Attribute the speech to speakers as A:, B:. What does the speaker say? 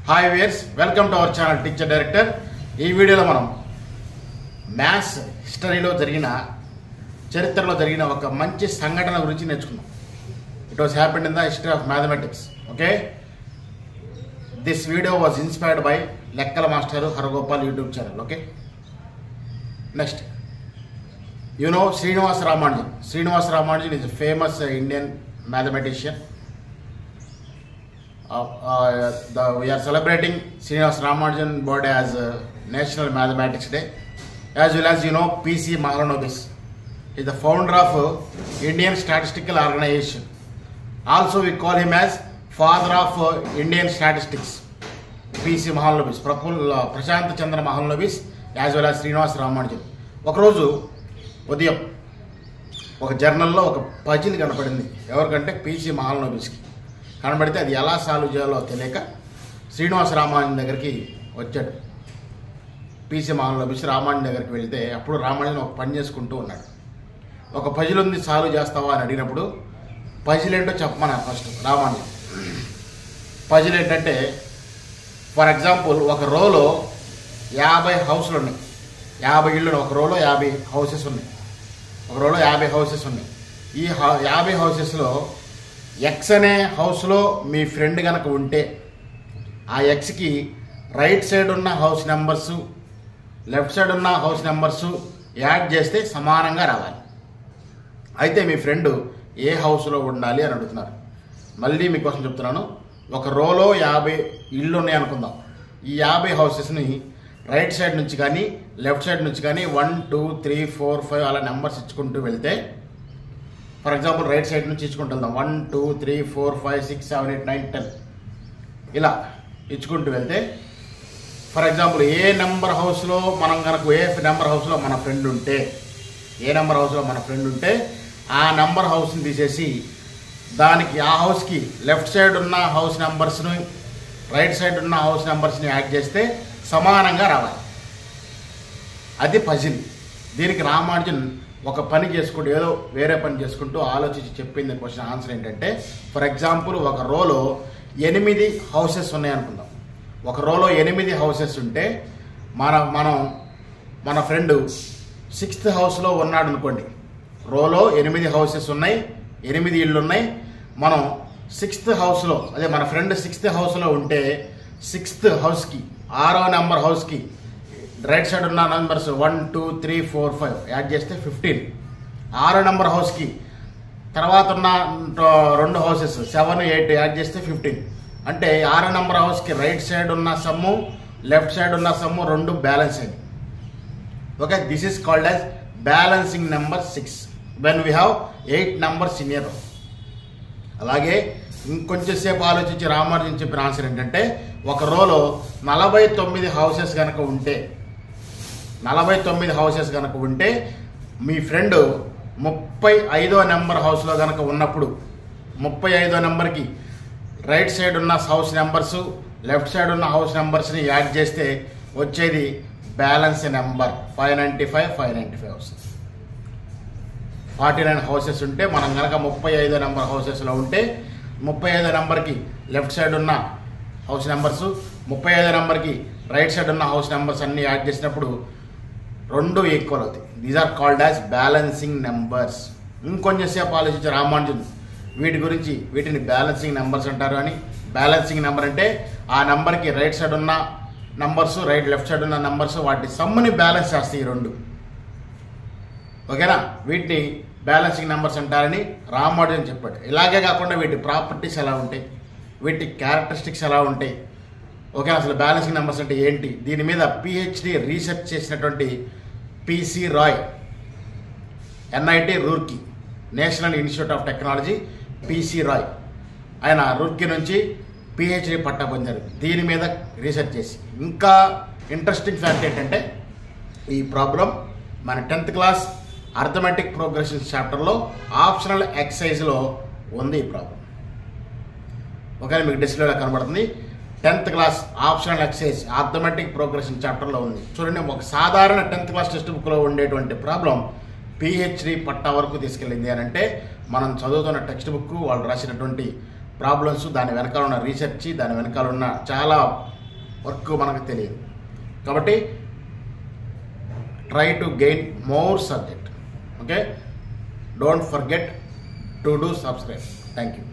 A: Hi viewers, welcome to our channel teacher director. ఈ వీడియోలో మనం మ్యాథ్స్ హిస్టరీలో చరిత్రలో జరిగిన ఒక మంచి సంఘటన గురించి నేర్చుకున్నాం. It was happened in the history of mathematics. Okay, this video was inspired by లెక్కల master Haragopal YouTube channel. Okay, next you know Srinivas Ramanujan. Srinivas Ramanujan is a famous Indian mathematician. We are celebrating Srinivas Ramanujan birthday as National Mathematics Day, as well as P.C. Mahalanobis is the founder of Indian Statistical Organization. Also we call him as father of Indian statistics. P.C. Mahalanobis, Prashant Chandra Mahalanobis, as well as Srinivas Ramanujan. ఒక రోజు ఉదయం ఒక జర్నల్లో ఒక puzzle కనపడింది. ఎవరికంటే PC మహాలనోబిస్కి కనబడితే అది ఎలా సాల్వ్ చేయాలో తెలియక శ్రీనివాస రామానుజన్ దగ్గరికి వచ్చాడు. పీసీ మహాలనోబిస్ రామానుజన్ దగ్గరికి వెళ్తే అప్పుడు రామానుజన్ ఒక పని చేసుకుంటూ ఉన్నాడు. ఒక పజిల్ ఉంది, సాల్వ్ చేస్తావా అని అడిగినప్పుడు పజిల్ ఏంటో చెప్పమన్నా ఫస్ట్ రామానుజన్. పజిల్ ఏంటంటే, ఫర్ ఎగ్జాంపుల్ ఒక రోలో 50 హౌస్లు ఉన్నాయి, 50 ఇళ్ళు. ఒక రోలో 50 హౌసెస్ ఉన్నాయి. ఒక రోలో 50 హౌసెస్ ఉన్నాయి. ఈ 50 హౌసెస్లో ఎక్స్ అనే హౌస్లో మీ ఫ్రెండ్ కనుక ఉంటే ఆ ఎక్స్కి రైట్ సైడ్ ఉన్న హౌస్ నెంబర్సు, లెఫ్ట్ సైడ్ ఉన్న హౌస్ నెంబర్సు యాడ్ చేస్తే సమానంగా రావాలి. అయితే మీ ఫ్రెండ్ ఏ హౌస్లో ఉండాలి అని అడుగుతున్నారు. మళ్ళీ మీకోసం చెప్తున్నాను. ఒక రోలో 50 ఇళ్ళు ఉన్నాయి అనుకుందాం. ఈ 50 హౌసెస్ని రైట్ సైడ్ నుంచి కానీ లెఫ్ట్ సైడ్ నుంచి కానీ 1 2 3 4 5 అలా నెంబర్స్ ఇచ్చుకుంటూ వెళ్తే, ఫర్ ఎగ్జాంపుల్ రైట్ సైడ్ నుంచి ఇచ్చుకుంటూ వెళ్దాం. 1 2 3 4 5 6 7 8 9 10 ఇలా ఇచ్చుకుంటూ వెళ్తే, ఫర్ ఎగ్జాంపుల్ ఏ నెంబర్ హౌస్లో మనం కనుక ఏ నెంబర్ హౌస్లో మన ఫ్రెండ్ ఉంటే, ఏ నెంబర్ హౌస్లో మన ఫ్రెండ్ ఉంటే ఆ నెంబర్ హౌస్ని తీసేసి దానికి ఆ హౌస్కి లెఫ్ట్ సైడ్ ఉన్న హౌస్ నెంబర్స్ని రైట్ సైడ్ ఉన్న హౌస్ నెంబర్స్ని యాడ్ చేస్తే సమానంగా రావాలి. అది పజిల్. దీనికి రామానుజన్ ఒక పని చేసుకుంటూ ఏదో వేరే పని చేసుకుంటూ ఆలోచించి చెప్పింది క్వశ్చన్ ఆన్సర్ ఏంటంటే, ఫర్ ఎగ్జాంపుల్ ఒక రోలో 8 హౌసెస్ ఉన్నాయి అనుకుందాం. ఒక రోలో 8 హౌసెస్ ఉంటే మన ఫ్రెండ్ 6th హౌస్లో ఉన్నాడు అనుకోండి. రోలో 8 హౌసెస్ ఉన్నాయి, 8 ఇళ్ళు ఉన్నాయి. మనం 6th హౌస్లో, అదే మన ఫ్రెండ్ 6th హౌస్లో ఉంటే 6th హౌస్కి 6వ నెంబర్ హౌస్కి రైట్ సైడ్ ఉన్న నెంబర్స్ 1 2 3 4 5 యాడ్ చేస్తే 15. 6వ నెంబర్ హౌస్కి తర్వాత ఉన్న 2 హౌసెస్ 7 8 యాడ్ చేస్తే 15. అంటే 6వ నెంబర్ హౌస్కి రైట్ సైడ్ ఉన్న సమ్ము లెఫ్ట్ సైడ్ ఉన్న సమ్ము 2 బ్యాలెన్స్ అయింది. Okay, this is called as balancing number 6 when we have 8 numbers in a రో. అలాగే ఇంకొంచెం సేపు ఆలోచించి రామానుజన్ చెప్పిన ఆన్సర్ ఏంటంటే, ఒక రోలో 49 హౌసెస్ కనుక ఉంటే, 49 హౌసెస్ కనుక ఉంటే మీ ఫ్రెండ్ 35వ నెంబర్ హౌస్లో కనుక ఉన్నప్పుడు 35వ నెంబర్కి రైట్ సైడ్ ఉన్న హౌస్ నెంబర్స్ లెఫ్ట్ సైడ్ ఉన్న హౌస్ నెంబర్స్ని యాడ్ చేస్తే వచ్చేది బ్యాలెన్స్ నెంబర్ 595 హౌసెస్. 49 హౌసెస్ ఉంటే మనం కనుక 35వ నెంబర్ హౌసెస్లో ఉంటే 35వ నెంబర్కి లెఫ్ట్ సైడ్ ఉన్న హౌస్ నెంబర్స్ 35వ నెంబర్కి రైట్ సైడ్ ఉన్న హౌస్ నెంబర్స్ అన్ని యాడ్ చేసినప్పుడు 2 ఈక్వల్ అవుతాయి. These are called as balancing numbers. ఇంకొంచెం సేపు ఆలోచించి రామానుజన్ వీటిని బ్యాలెన్సింగ్ నెంబర్స్ అంటారు అని. బ్యాలెన్సింగ్ నెంబర్ అంటే ఆ నెంబర్కి రైట్ సైడ్ ఉన్న నంబర్స్ లెఫ్ట్ సైడ్ ఉన్న నంబర్స్ వాటి సమ్ముని బ్యాలెన్స్ చేస్తాయి ఈ 2. ఓకేనా, వీటిని బ్యాలెన్సింగ్ నెంబర్స్ అంటారని రామానుజన్ చెప్పాడు. ఇలాగే కాకుండా వీటి ప్రాపర్టీస్ ఎలా ఉంటాయి, వీటి క్యారెక్టరిస్టిక్స్ ఎలా ఉంటాయి, ఓకే, అసలు బ్యాలెన్సింగ్ నెంబర్స్ అంటే ఏంటి, దీని మీద పిహెచ్డి రీసెర్చ్ చేసినటువంటి P C Roy, NIT Roorkee, National Institute of Technology P C Roy, ఆయన రూర్కీ నుంచి పిహెచ్డి పట్టా పొందారు దీని మీద రీసెర్చ్ చేసి. ఇంకా ఇంట్రెస్టింగ్ ఫ్యాక్ట్ ఏంటంటే, ఈ ప్రాబ్లం మన 10th క్లాస్ అర్థమెటిక్ ప్రోగ్రెషన్స్ చాప్టర్లో ఆప్షనల్ ఎక్సర్సైజ్లో ఉంది ఈ ప్రాబ్లం. ఓకే, మీకు డిస్ప్లేలో కనబడుతుంది. 10th class optional exercise arithmetic progression చాప్టర్లో ఉంది. చూడండి, ఒక సాధారణ 10th క్లాస్ టెక్స్ట్ బుక్లో ఉండేటువంటి ప్రాబ్లం పిహెచ్డి పట్టా వరకు తీసుకెళ్ళింది అని అంటే, మనం చదువుతున్న టెక్స్ట్ బుక్, వాళ్ళు రాసినటువంటి ప్రాబ్లమ్స్, దాని వెనకాల ఉన్న రీసెర్చ్, దాని వెనకాల ఉన్న చాలా వర్క్ మనకు తెలియదు. కాబట్టి try to gain more subject. Okay, don't forget to do subscribe. Thank you.